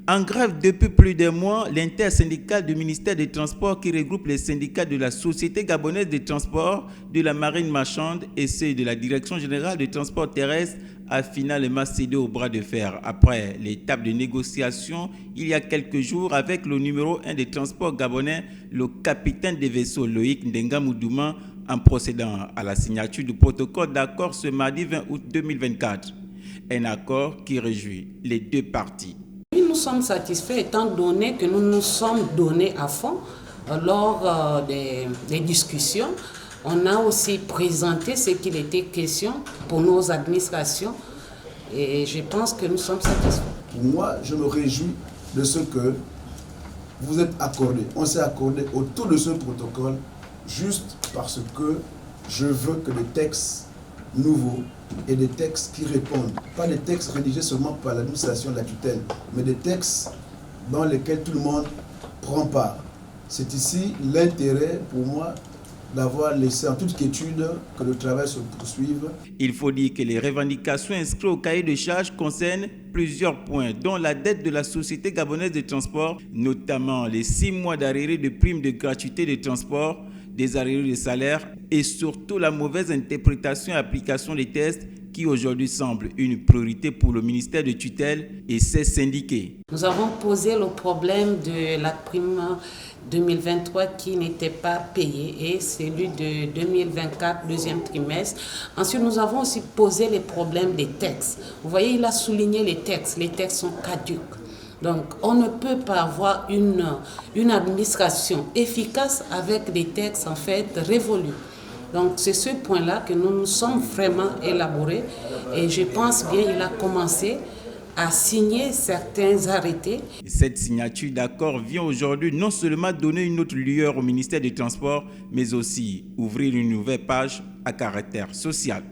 En grève depuis plus d'un mois, l'intersyndicale du ministère des Transports qui regroupe les syndicats de la Société gabonaise des transports, de la marine marchande et ceux de la Direction générale des transports terrestres a finalement cédé au bras de fer après l'étape de négociation il y a quelques jours avec le numéro 1 des transports gabonais, le capitaine des vaisseaux Loïc Ndenga Moudouma, en procédant à la signature du protocole d'accord ce mardi 20 août 2024. Un accord qui réjouit les deux parties. Nous sommes satisfaits étant donné que nous nous sommes donnés à fond lors des discussions. On a aussi présenté ce qu'il était question pour nos administrations et je pense que nous sommes satisfaits. Moi, je me réjouis de ce que vous êtes accordés. On s'est accordé autour de ce protocole juste parce que je veux que les textes nouveaux et des textes qui répondent, pas des textes rédigés seulement par l'administration de la tutelle, mais des textes dans lesquels tout le monde prend part. C'est ici l'intérêt pour moi d'avoir laissé en toute quiétude que le travail se poursuive. Il faut dire que les revendications inscrites au cahier de charges concernent plusieurs points, dont la dette de la Société gabonaise de transport, notamment les 6 mois d'arriérés de primes de gratuité de transport, des arriérés de salaire et surtout la mauvaise interprétation et application des tests qui aujourd'hui semble une priorité pour le ministère de tutelle et ses syndiqués. Nous avons posé le problème de la prime 2023 qui n'était pas payée et celui de 2024, deuxième trimestre. Ensuite, nous avons aussi posé les problèmes des textes. Vous voyez, il a souligné les textes. Les textes sont caducs. Donc, on ne peut pas avoir une administration efficace avec des textes en fait révolus. Donc, c'est ce point-là que nous nous sommes vraiment élaborés et je pense bien qu'il a commencé à signer certains arrêtés. Cette signature d'accord vient aujourd'hui non seulement donner une autre lueur au ministère des Transports, mais aussi ouvrir une nouvelle page à caractère social.